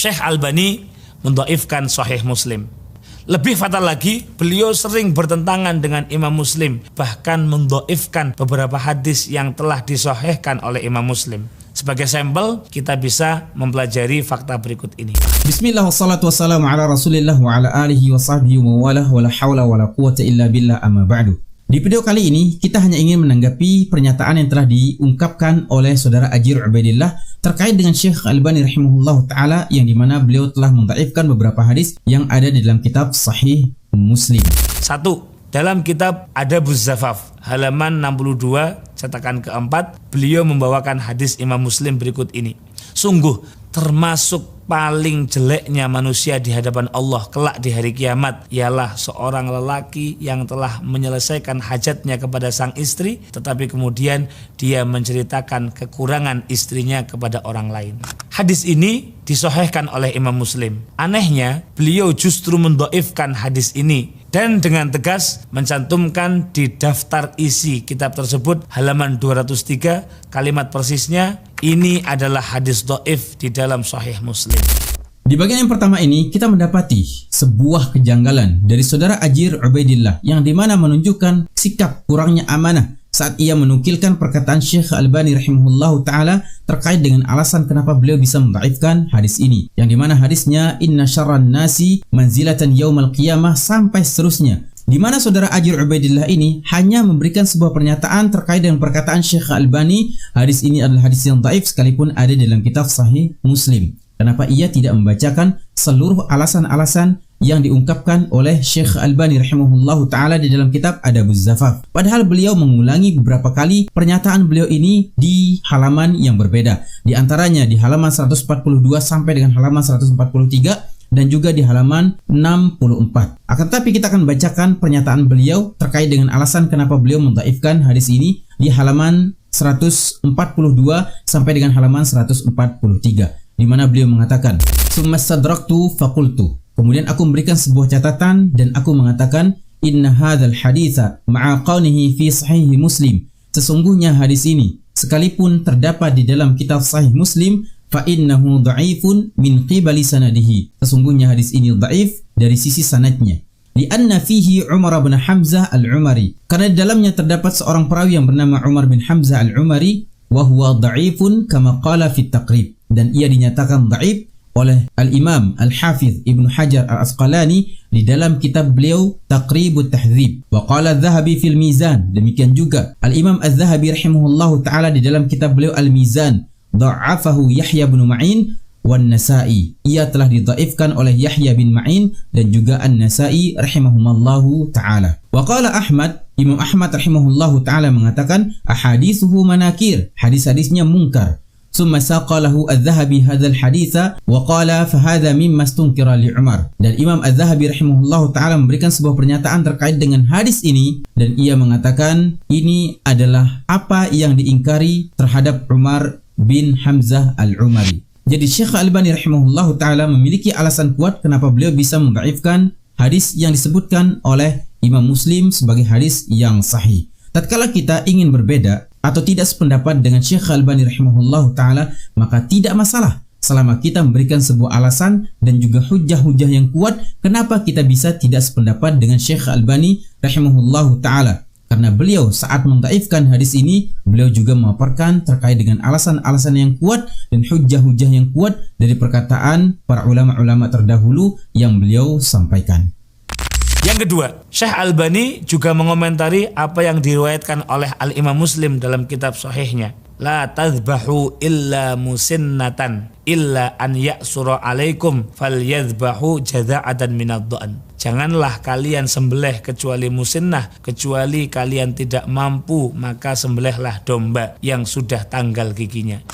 Syekh Albani mendhaifkan Sahih Muslim. Lebih fatal lagi, beliau sering bertentangan dengan Imam Muslim, bahkan mendhaifkan beberapa hadis yang telah disahihkan oleh Imam Muslim. Sebagai sampel, kita bisa mempelajari fakta berikut ini. Bismillah wassalatu wassalamu ala rasulillah wa ala alihi wa sahbihi wa walah wa la hawla wa la quwata illa billah amma ba'du. Di video kali ini, kita hanya ingin menanggapi pernyataan yang telah diungkapkan oleh saudara Ajir Ubaidillah terkait dengan Syekh Albani rahimahullah ta'ala, yang dimana beliau telah mendhaifkan beberapa hadis yang ada di dalam kitab Sahih Muslim. 1. Dalam kitab Adabuz Zafaf, halaman 62, cetakan keempat, beliau membawakan hadis Imam Muslim berikut ini. Sungguh, termasuk paling jeleknya manusia di hadapan Allah kelak di hari kiamat ialah seorang lelaki yang telah menyelesaikan hajatnya kepada sang istri, tetapi kemudian dia menceritakan kekurangan istrinya kepada orang lain. Hadis ini disahihkan oleh Imam Muslim. Anehnya, beliau justru mendhaifkan hadis ini dan dengan tegas mencantumkan di daftar isi kitab tersebut halaman 203, kalimat persisnya, ini adalah hadis dhaif di dalam Sahih Muslim. Di bagian yang pertama ini, kita mendapati sebuah kejanggalan dari saudara Ajir Ubaidillah yang dimana menunjukkan sikap kurangnya amanah saat ia menukilkan perkataan Syekh Albani rahimahullahu ta'ala terkait dengan alasan kenapa beliau bisa mendhaifkan hadis ini, yang dimana hadisnya inna syarran nasi manzilatan yaumal qiyamah sampai seterusnya, di mana saudara Ajir Ubaidillah ini hanya memberikan sebuah pernyataan terkait dengan perkataan Syekh Albani, hadis ini adalah hadis yang dhaif sekalipun ada dalam kitab Sahih Muslim. Kenapa ia tidak membacakan seluruh alasan-alasan yang diungkapkan oleh Syekh Albani rahimahullahu ta'ala di dalam kitab Adabuz Zafaf? Padahal beliau mengulangi beberapa kali pernyataan beliau ini di halaman yang berbeda. Di antaranya di halaman 142 sampai dengan halaman 143 dan juga di halaman 64. Akan tetapi kita akan bacakan pernyataan beliau terkait dengan alasan kenapa beliau mendhaifkan hadis ini di halaman 142 sampai dengan halaman 143. Di mana beliau mengatakan, "Tsumma stadraktu faqultu." Kemudian aku memberikan sebuah catatan dan aku mengatakan, "Inna hadzal haditsa ma'a qawlihi fi sahih Muslim." Sesungguhnya hadis ini sekalipun terdapat di dalam kitab Sahih Muslim, fa innahu dhaifun min qibali sanadihi. Sesungguhnya hadis ini dhaif dari sisi sanadnya. Lianna fihi Umar bin Hamzah al-Umari. Karena di dalamnya terdapat seorang perawi yang bernama Umar bin Hamzah al-Umari, wa huwa dhaifun kama qala fi taqrib. Dan ia dinyatakan dhaif oleh Al-Imam Al-Hafidh Ibnu Hajar Al-Asqalani di dalam kitab beliau Taqribut Tahdzib. Wa qala Adz-Dzahabi fil Mizan. Demikian juga Al-Imam Adz-Dzahabi rahimahullahu taala di dalam kitab beliau Al-Mizan, dha'afahu Yahya bin Ma'in wan Nasa'i. Ia telah didhaifkan oleh Yahya bin Ma'in dan juga An-Nasa'i rahimahumallahu taala. Wa qala Ahmad, Imam Ahmad rahimahullahu taala mengatakan ahaditsuhu manakir, hadis-hadisnya mungkar. Summa saqalahu Adz-Dzahabi hadzal haditsa wa qala fa hadza mimma stunkira li Umar. Dan Imam Adz-Dzahabi rahimahullahu taala memberikan sebuah pernyataan terkait dengan hadis ini dan ia mengatakan ini adalah apa yang diingkari terhadap Umar bin Hamzah al-Umari. Jadi Syekh Albani rahimahullahu taala memiliki alasan kuat kenapa beliau bisa mendhaifkan hadis yang disebutkan oleh Imam Muslim sebagai hadis yang sahih. Tatkala kita ingin berbeda atau tidak sependapat dengan Syekh Albani rahimahullahu taala, maka tidak masalah selama kita memberikan sebuah alasan dan juga hujah-hujah yang kuat kenapa kita bisa tidak sependapat dengan Syekh Albani rahimahullahu taala. Karena beliau saat mendhaifkan hadis ini, beliau juga memaparkan terkait dengan alasan-alasan yang kuat dan hujah-hujah yang kuat dari perkataan para ulama-ulama terdahulu yang beliau sampaikan. Yang kedua, Syekh Albani juga mengomentari apa yang diriwayatkan oleh Al-Imam Muslim dalam kitab sahihnya. La tadhbahu illa musinnatan illa an ya'sura alaikum falyadhbahu jaza'atan minad dha'n. Janganlah kalian sembelih kecuali musinnah, kecuali kalian tidak mampu, maka sembelihlah domba yang sudah tanggal giginya.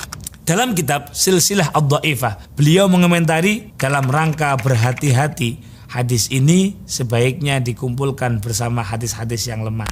Dalam kitab Silsilah Ad-Dhaifah, beliau mengomentari dalam rangka berhati-hati, hadis ini sebaiknya dikumpulkan bersama hadis-hadis yang lemah.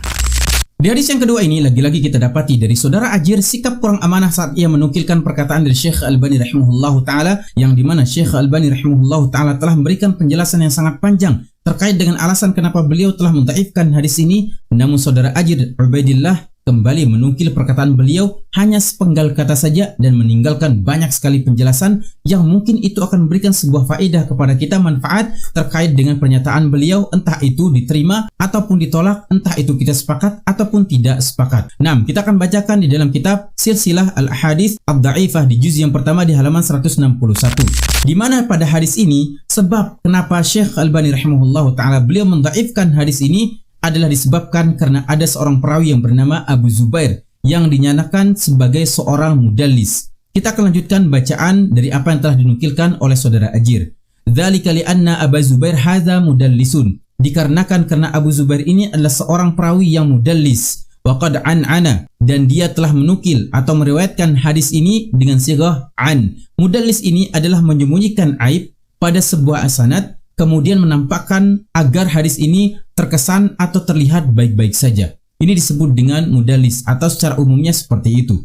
Di hadis yang kedua ini, lagi-lagi kita dapati dari saudara Ajir sikap kurang amanah saat ia menukilkan perkataan dari Syekh Albani rahimahullahu ta'ala, yang dimana Syekh Albani rahimahullahu ta'ala telah memberikan penjelasan yang sangat panjang terkait dengan alasan kenapa beliau telah mendhaifkan hadis ini. Namun saudara Ajir Ubaidillah kembali menukil perkataan beliau hanya sepenggal kata saja dan meninggalkan banyak sekali penjelasan yang mungkin itu akan memberikan sebuah faedah kepada kita, manfaat terkait dengan pernyataan beliau, entah itu diterima ataupun ditolak, entah itu kita sepakat ataupun tidak sepakat. Nah, kita akan bacakan di dalam kitab Silsilah Al-Ahadits Ad-Dha'ifah di juz yang pertama di halaman 161. Di mana pada hadis ini sebab kenapa Syekh Albani rahimahullahu taala beliau mendhaifkan hadis ini adalah disebabkan karena ada seorang perawi yang bernama Abu Zubair yang dinyatakan sebagai seorang mudallis. Kita akan lanjutkan bacaan dari apa yang telah dinukilkan oleh saudara Ajir. Dzalika li'anna Abu Zubair hadza mudallisun. Dikarenakan karena Abu Zubair ini adalah seorang perawi yang mudallis. Wa qad an'ana, dan dia telah menukil atau meriwayatkan hadis ini dengan sighah an. Mudallis ini adalah menyembunyikan aib pada sebuah sanad, kemudian menampakkan agar hadis ini terkesan atau terlihat baik-baik saja. Ini disebut dengan mudallis atau secara umumnya seperti itu.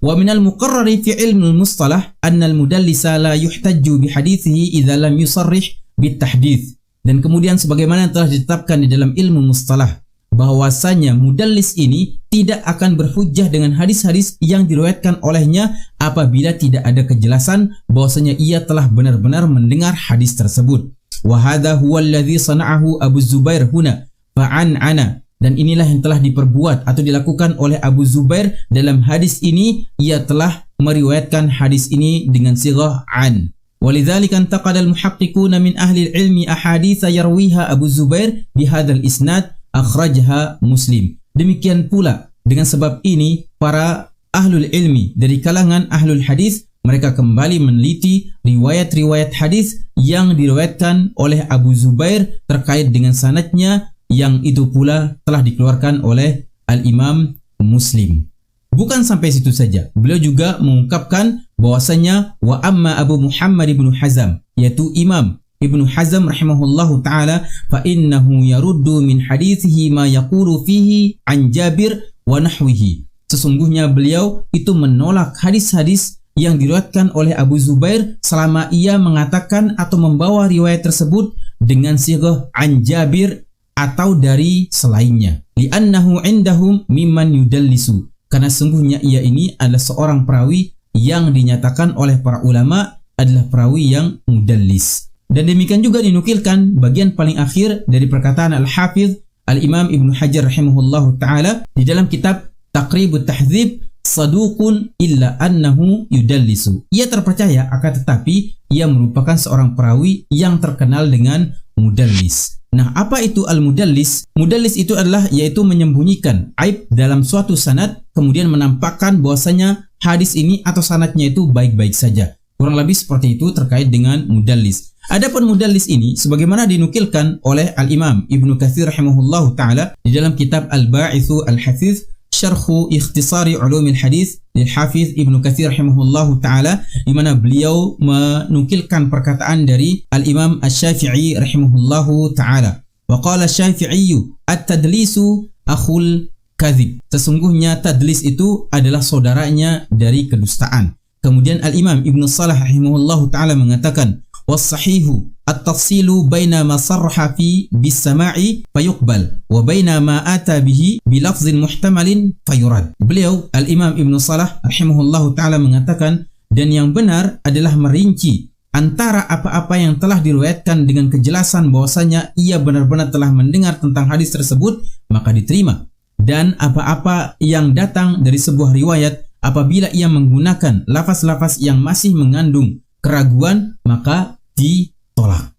Wa minal muqarrari fi ilmil mustalah anna al-mudallisa la yuhtajju bi hadithihi idza lam yusarrih bit tahdits. Dan kemudian sebagaimana yang telah ditetapkan di dalam ilmu mustalah bahwasanya mudallis ini tidak akan berhujjah dengan hadis-hadis yang diriwayatkan olehnya apabila tidak ada kejelasan bahwasanya ia telah benar-benar mendengar hadis tersebut. Wa hadha huwa alladhi sana'ahu Abu Zubair huna fa'an'ana, dan inilah yang telah diperbuat atau dilakukan oleh Abu Zubair dalam hadis ini. Ia telah meriwayatkan hadis ini dengan sighah an. Walidzalika intaqada al-muhaqqiquna min ahli al-ilmi ahadits yarwiha Abu Zubair bihadzal isnad akhrajaha Muslim. Demikian pula dengan sebab ini para ahlul ilmi dari kalangan ahlul hadis mereka kembali meneliti riwayat-riwayat hadis yang diriwayatkan oleh Abu Zubair terkait dengan sanadnya, yang itu pula telah dikeluarkan oleh Al-Imam Muslim. Bukan sampai situ saja, beliau juga mengungkapkan bahwasanya wa amma Abu Muhammad ibnu Hazm, yaitu Imam Ibnu Hazm rahimahullahu ta'ala, fa innahu yaruddu min hadithihi ma yaqulu fihi an Jabir wa nahwihi. Sesungguhnya beliau itu menolak hadis-hadis yang diriwayatkan oleh Abu Zubair selama ia mengatakan atau membawa riwayat tersebut dengan sighah an Jabir atau dari selainnya. Li'annahu indahum mimman yudallisu, karena sungguhnya ia ini adalah seorang perawi yang dinyatakan oleh para ulama adalah perawi yang mudallis. Dan demikian juga dinukilkan bagian paling akhir dari perkataan Al-Hafidh Al-Imam Ibnu Hajar rahimahullahu ta'ala di dalam kitab Taqribut Tahdzib, saduqun illa annahu yudallisu. Ia terpercaya akan tetapi ia merupakan seorang perawi yang terkenal dengan mudallis. Nah, apa itu al-mudallis? Mudallis itu adalah yaitu menyembunyikan aib dalam suatu sanad kemudian menampakkan bahwasanya hadis ini atau sanadnya itu baik-baik saja. Kurang lebih seperti itu terkait dengan mudallis. Adapun mudallis ini sebagaimana dinukilkan oleh Al-Imam Ibnu Katsir rahimahullahu taala di dalam kitab Al-Ba'itsu Al-Hafiz Syarhu Ikhtisari Ulumil Hadis lil Hafiz Ibnu Katsir rahimahullahu taala, di mana beliau menukilkan perkataan dari Al-Imam Asy-Syafi'i rahimahullahu taala. Wa qala Asy-Syafi'i at-tadlisu akhul kadzib. Sesungguhnya tadlis itu adalah saudaranya dari kedustaan. Kemudian Al-Imam Ibnu Shalah rahimahullahu taala mengatakan was-sahihu at-tafsilu baina ma sarraha fi bis-sama'i fayuqbal wa baina ma ata bihi bi lafzin muhtamalin fayurad. Beliau Al-Imam Ibnu Shalah rahimahullahu taala mengatakan, dan yang benar adalah merinci antara apa-apa yang telah diriwayatkan dengan kejelasan bahwasanya ia benar-benar telah mendengar tentang hadis tersebut maka diterima, dan apa-apa yang datang dari sebuah riwayat apabila ia menggunakan lafaz-lafaz yang masih mengandung keraguan maka ditolak.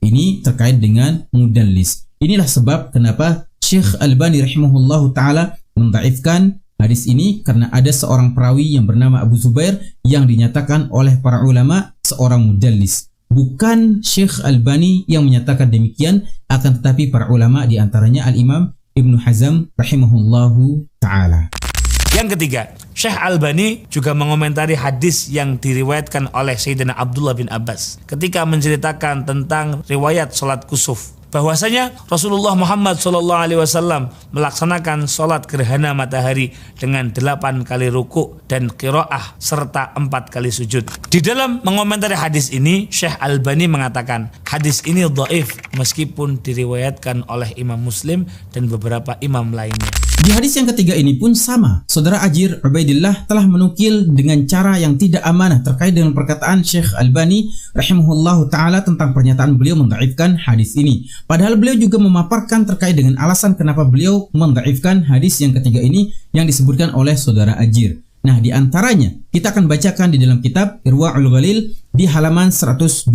Ini terkait dengan mudallis. Inilah sebab kenapa Syekh Albani rahimahullahu taala mendhaifkan hadis ini, karena ada seorang perawi yang bernama Abu Zubair yang dinyatakan oleh para ulama seorang mudallis. Bukan Syekh Albani yang menyatakan demikian, akan tetapi para ulama di antaranya Al-Imam Ibnu Hazm rahimahullahu taala. Yang ketiga, Syekh Albani juga mengomentari hadis yang diriwayatkan oleh Sayyidina Abdullah bin Abbas ketika menceritakan tentang riwayat sholat kusuf. bahwasanya Rasulullah Muhammad SAW melaksanakan sholat gerhana matahari dengan 8 kali ruku dan qiraah serta 4 kali sujud. Di dalam mengomentari hadis ini, Syekh Albani mengatakan hadis ini dhaif meskipun diriwayatkan oleh Imam Muslim dan beberapa imam lainnya. Di hadis yang ketiga ini pun sama. Saudara Ajir Ubaidillah telah menukil dengan cara yang tidak amanah terkait dengan perkataan Syekh Albani rahimahullahu ta'ala tentang pernyataan beliau mendhaifkan hadis ini. Padahal beliau juga memaparkan terkait dengan alasan kenapa beliau mendhaifkan hadis yang ketiga ini yang disebutkan oleh saudara Ajir. Nah, di antaranya kita akan bacakan di dalam kitab Irwaul Ghalil di halaman 129.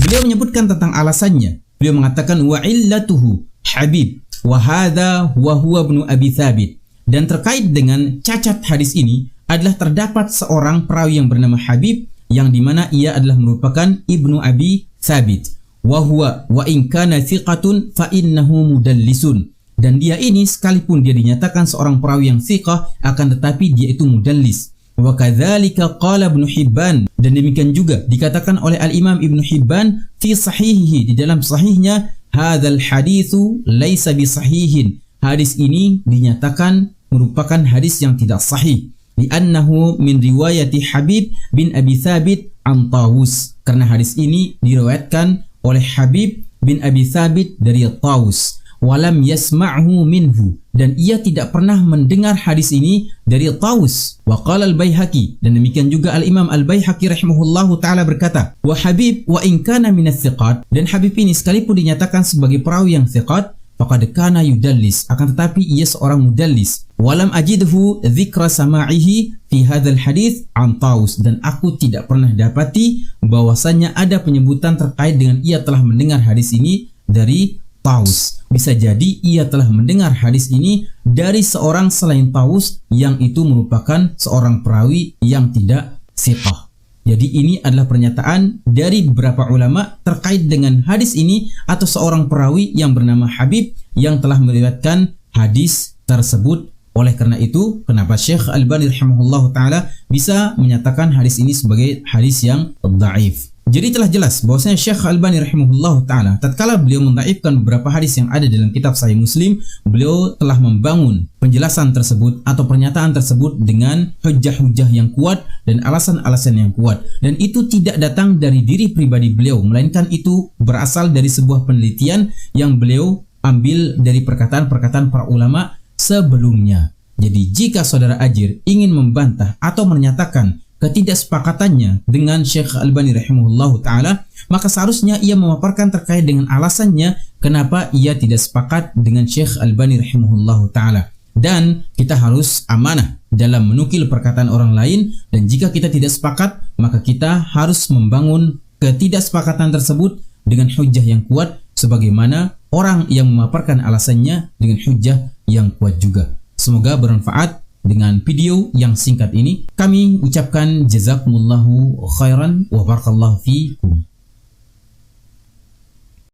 Beliau menyebutkan tentang alasannya. Beliau mengatakan wa illatuhu Habib wa hadza wa huwa ibnu Abi Thabit. Dan terkait dengan cacat hadis ini adalah terdapat seorang perawi yang bernama Habib yang dimana ia adalah merupakan ibnu Abi Thabit. Wa huwa wa in kana thiqatun fa innahu mudallisun. Dan dia ini sekalipun dia dinyatakan seorang perawi yang thiqah, akan tetapi dia itu mudallis. Wa kadzalika qala Ibnu Hibban, dan demikian juga dikatakan oleh Al-Imam Ibnu Hibban fi sahihihi, di dalam sahihnya, hadzal haditsu laisa bisahihin. Hadis ini dinyatakan merupakan hadis yang tidak sahih. Li'annahu min riwayati Habib bin Abi Thabit an Tawus. Karena hadis ini diriwayatkan oleh Habib bin Abi Thabit dari Tawus. Walam yasma'hu minhu, dan ia tidak pernah mendengar hadis ini dari Tawus. Wa qala al-Baihaqi, dan demikian juga al-Imam al-Baihaqi rahimahullahu taala berkata, wa Habib wa in kana min ats-thiqat, dan Habib ini sekalipun dinyatakan sebagai perawi yang thiqat, faqad kana yudallis, akan tetapi ia seorang mudallis. Walam ajidhu dzikra sama'ihi fi hadzal hadits an Tawus, dan aku tidak pernah dapati bahwasanya ada penyebutan terkait dengan ia telah mendengar hadis ini dari Tawus. Bisa jadi ia telah mendengar hadis ini dari seorang selain Tawus yang itu merupakan seorang perawi yang tidak thiqah. Jadi ini adalah pernyataan dari beberapa ulama terkait dengan hadis ini atau seorang perawi yang bernama Habib yang telah meriwayatkan hadis tersebut. Oleh karena itu, kenapa Syekh Albani rahimahullahu taala bisa menyatakan hadis ini sebagai hadis yang dhaif. Jadi telah jelas bahwasanya Syekh Albani rahimahullahu taala tatkala beliau mendhaifkan beberapa hadis yang ada dalam kitab Sahih Muslim, beliau telah membangun penjelasan tersebut atau pernyataan tersebut dengan hujah-hujah yang kuat dan alasan-alasan yang kuat, dan itu tidak datang dari diri pribadi beliau, melainkan itu berasal dari sebuah penelitian yang beliau ambil dari perkataan-perkataan para ulama sebelumnya. Jadi jika saudara Ajir ingin membantah atau menyatakan ketidaksepakatannya dengan Syekh Albani rahimahullahu taala, maka seharusnya ia memaparkan terkait dengan alasannya kenapa ia tidak sepakat dengan Syekh Albani rahimahullahu taala. Dan kita harus amanah dalam menukil perkataan orang lain, dan jika kita tidak sepakat, maka kita harus membangun ketidaksepakatan tersebut dengan hujah yang kuat, sebagaimana orang yang memaparkan alasannya dengan hujah yang kuat juga. Semoga bermanfaat. Dengan video yang singkat ini, kami ucapkan jazakumullahu khairan wa barakallahu fiikum.